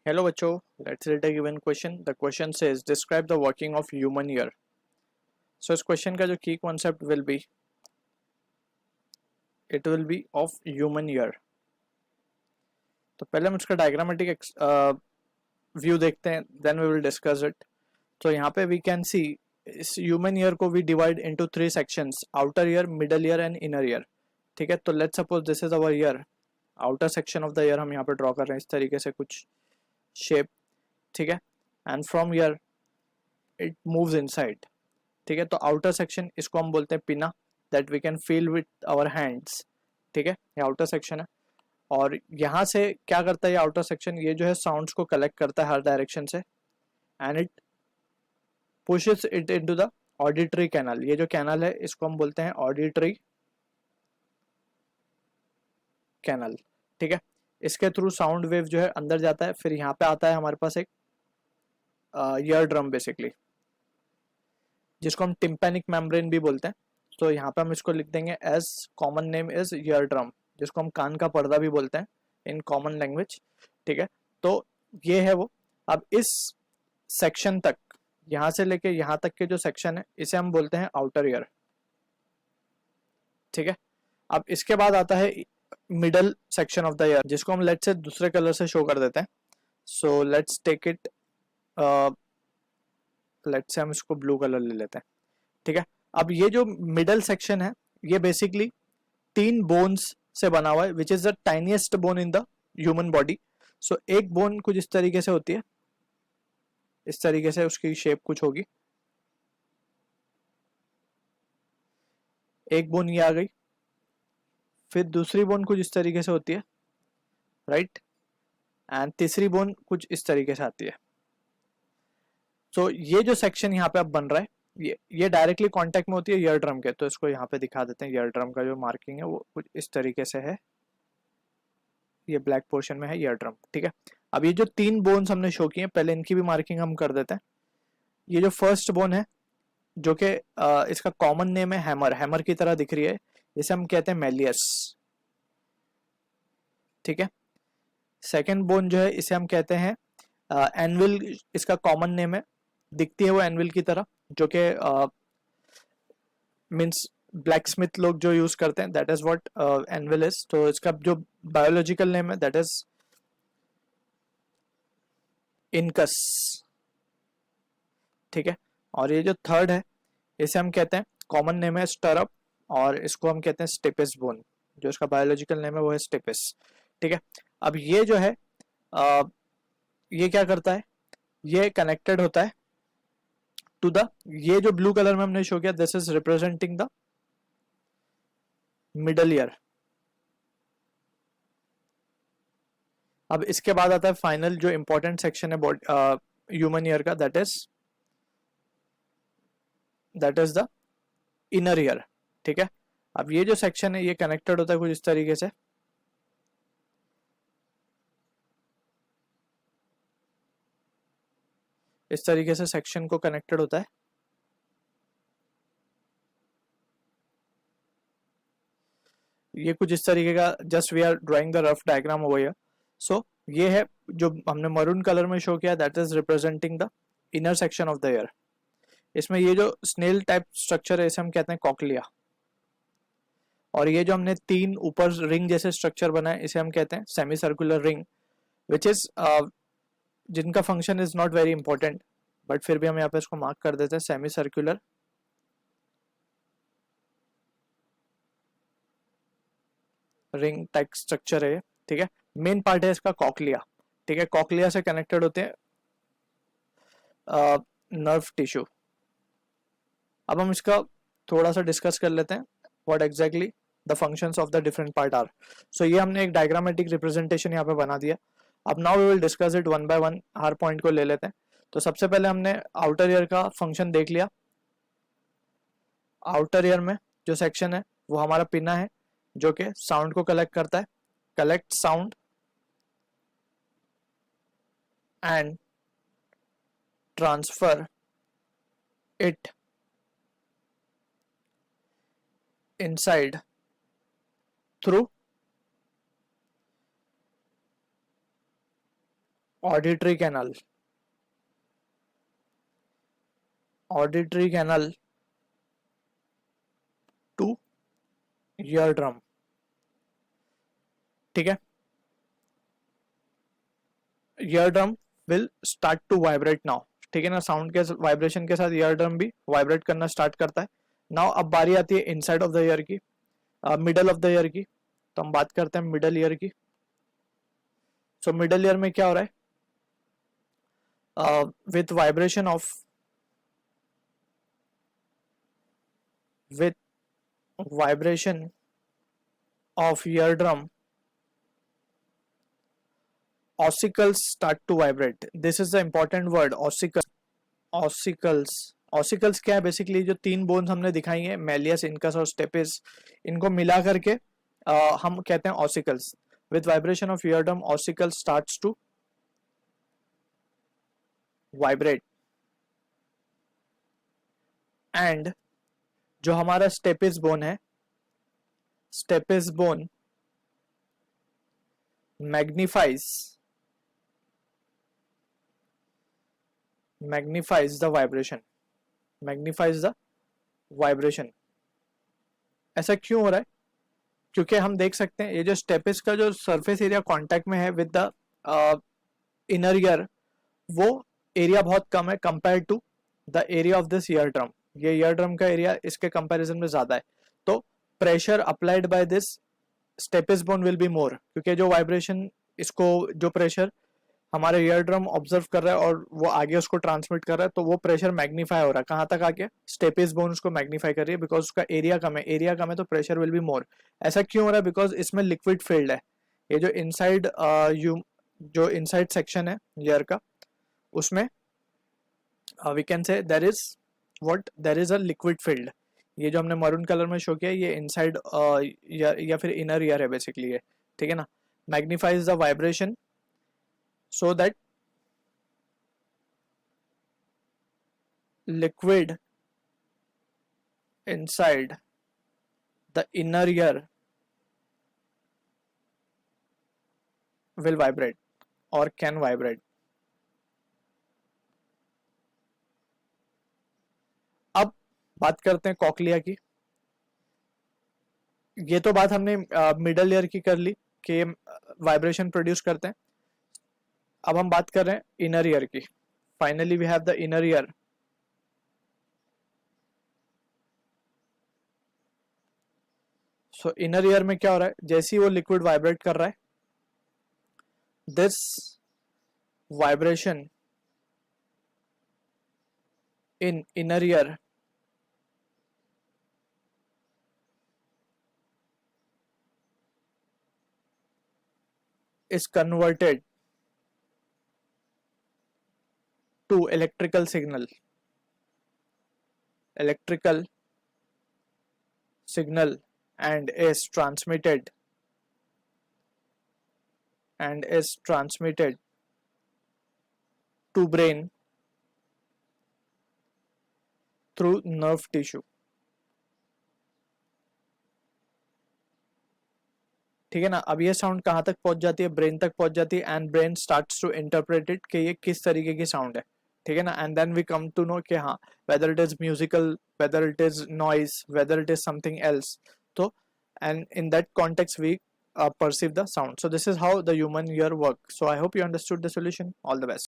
Hello बच्चों, let's read a given question. The question says describe the working of human ear. So इस question का जो key concept will be, it will be of human ear. तो पहले हम इसका diagrammatic view देखते हैं, then we will discuss it. तो यहाँ पे we can see इस human ear को we divide into three sections: outer ear, middle ear and inner ear. ठीक है, तो let's suppose this is our ear. outer section of the ear हम यहाँ पे draw कर रहे हैं इस तरीके से कुछ shape. ठीक है, and from here it moves inside. ठीक है, तो आउटर सेक्शन इसको हम बोलते हैं pinna, that we can feel with our hands. ठीक है, ये आउटर सेक्शन है. और यहाँ से क्या करता है ये आउटर सेक्शन, ये जो है साउंड्स को कलेक्ट करता है हर डायरेक्शन से, and it pushes it into the auditory canal. ये जो कैनल है इसको हम बोलते हैं ऑडिटरी कैनल. ठीक है, इसके थ्रू साउंड वेव जो है अंदर जाता है, फिर यहाँ पे आता है हमारे पास एक ईयर ड्रम बेसिकली, जिसको हम टिम्पैनिक मेम्ब्रेन भी बोलते हैं. तो यहाँ पे हम इसको लिख देंगे as common name is ear drum, जिसको हम कान का पर्दा भी बोलते हैं इन कॉमन लैंग्वेज. ठीक है, तो ये है वो. अब इस सेक्शन तक, यहाँ से लेके यहाँ तक के जो सेक्शन है इसे हम बोलते हैं आउटर ईयर. ठीक है, अब इसके बाद आता है middle section of the year, जिसको हम लेट्स से दूसरे कलर से शो कर देते हैं. So let's take it, let's say हम इसको ब्लू कलर ले लेते हैं. ठीक है, अब ये जो मिडल सेक्शन है ये बेसिकली तीन बोन्स से बना हुआ है, which is the tiniest bone in the human body. So एक बोन कुछ इस तरीके से होती है, इस तरीके से उसकी शेप कुछ होगी. एक बोन ये आ गई, फिर दूसरी बोन कुछ इस तरीके से होती है, राइट, एंड तीसरी बोन कुछ इस तरीके से आती है. सो ये जो सेक्शन यहाँ पे अब बन रहा है ये डायरेक्टली कांटेक्ट में होती है ईयर ड्रम के. तो इसको यहाँ पे दिखा देते हैं. ईयर ड्रम का जो मार्किंग है वो कुछ इस तरीके से है, ये ब्लैक पोर्शन में है ईयर ड्रम. ठीक है, अब ये जो तीन बोन्स हमने शो किए पहले इनकी भी मार्किंग हम कर देते हैं. ये जो फर्स्ट बोन है जो कि इसका कॉमन नेम है हैमर, हैमर की तरह दिख रही है, इसे हम कहते हैं मेलियस. ठीक है, सेकेंड बोन जो है इसे हम कहते हैं एनविल, इसका कॉमन नेम है, दिखती है वो एनविल की तरह, जो कि मीन्स ब्लैक स्मिथ लोग जो यूज करते हैं, that is what anvil is. तो इसका जो बायोलॉजिकल नेम है दैट इज इनकस. ठीक है, और ये जो थर्ड है इसे हम कहते हैं, कॉमन नेम है स्टरअप, और इसको हम कहते हैं स्टेपिस बोन, जो इसका बायोलॉजिकल नेम है वो है स्टेपिस. ठीक है, अब ये जो है ये क्या करता है, ये कनेक्टेड होता है टू द, ये जो ब्लू कलर में हमने शो किया this is representing the middle ear. अब इसके बाद आता है फाइनल जो इंपॉर्टेंट सेक्शन है ह्यूमन ईयर का, that is the inner year. ठीक है, अब ये जो सेक्शन है ये कनेक्टेड होता है कुछ इस तरीके से, इस तरीके से सेक्शन को कनेक्टेड होता है. ये कुछ इस तरीके का, just we are drawing the rough diagram over here. So ये है जो हमने मरून कलर में शो किया, that is representing the inner section of the ear. इसमें ये जो स्नेल टाइप स्ट्रक्चर है इसे हम कहते हैं कॉकलिया, और ये जो हमने तीन ऊपर रिंग जैसे स्ट्रक्चर बनाए इसे हम कहते हैं semi circular ring, which is जिनका function is not very important, but फिर भी हम यहाँ पे इसको मार्क कर देते हैं. Semi circular ring type structure है. ठीक है, मेन पार्ट है इसका कॉकलिया. ठीक है, कॉकलिया से कनेक्टेड होते हैं नर्व टिश्यू. अब हम इसका थोड़ा सा डिस्कस कर लेते हैं, what exactly the functions of the different part are. So ये हमने एक डायग्रामेटिक रिप्रेजेंटेशन यहाँ पे बना दिया. अब now we will discuss it one by one, हर पॉइंट को ले लेते हैं. तो सबसे पहले हमने आउटर ईयर का फंक्शन देख लिया. आउटर ईयर में जो सेक्शन है वो हमारा पिना है, जो कि साउंड को कलेक्ट करता है, collect sound and transfer it inside through auditory canal, auditory canal to eardrum. ठीक है, eardrum will start to vibrate now. ठीक है ना, साउंड के वाइब्रेशन के साथ eardrum भी वाइब्रेट करना स्टार्ट करता है. नाउ अब बारी आती है इनसाइड ऑफ द ईयर की, मिडल ऑफ द ईयर की. तो हम बात करते हैं मिडल ईयर की. सो मिडल ईयर में क्या हो रहा है? with vibration of with vibration of eardrum, ossicles start to vibrate. This is the important word, ossicles. ossicles क्या है? बेसिकली जो तीन बोन्स हमने दिखाई हैं, मेलियस, इनकस और स्टेपिस, इनको मिला करके हम कहते हैं ossicles. with vibration of eardrum, ossicles starts to vibrate. And जो हमारा स्टेपिस बोन है, stapes bone magnifies the vibration, magnifies the vibration. ऐसा क्यों हो रहा है? क्योंकि हम देख सकते हैं ये जो स्टेपिस का जो सरफेस एरिया कांटेक्ट में है विद द इनर ईयर, वो एरिया बहुत कम है compare to the area of this ear drum. ये ईयर ड्रम का एरिया इसके कंपैरिजन में ज्यादा है. तो pressure applied by this stapes bone will be more, क्योंकि जो वाइब्रेशन, इसको जो प्रेशर हमारे ईयर ड्रम ऑब्जर्व कर रहा है और वो आगे उसको ट्रांसमिट कर रहा है, तो वो प्रेशर मैग्नीफाई हो रहा है. कहाँ तक आके? स्टेपिस बोन उसको मैग्नीफाई कर रही है, बिकॉज उसका एरिया कम है. एरिया कम है तो प्रेशर विल बी मोर. ऐसा क्यों हो रहा है? बिकॉज इसमें लिक्विड फील्ड है. ये जो इनसाइड जो इनसाइड सेक्शन है ईयर का, उसमें we can say there is a liquid field. ये जो हमने मरून कलर में शो किया है, ये इनसाइड या फिर इनर ईयर है बेसिकली ये. ठीक है ना. Magnifies the vibration so that liquid inside the inner ear will vibrate or can vibrate. अब बात करते हैं कॉक्लिया की. ये तो बात हमने मिडल ईयर की कर ली कि वाइब्रेशन प्रोड्यूस करते हैं. अब हम बात कर रहे हैं इनर ईयर की. Finally we have the inner ear. So inner ear में क्या हो रहा है? जैसे ही वो लिक्विड वाइब्रेट कर रहा है, this vibration in inner ear is converted to electrical signal. Electrical signal and is transmitted to brain through nerve tissue. ठीक है ना. अब ये साउंड कहाँ तक पहुंच जाती है? ब्रेन तक पहुंच जाती है. And brain starts to interpret it कि ये किस तरीके की साउंड है. ठीक है ना. And then we come to know कि हाँ, whether it is musical, whether it is noise, whether it is something else. तो and in that context we perceive the sound. So this is how the human ear works. So I hope you understood the solution. All the best.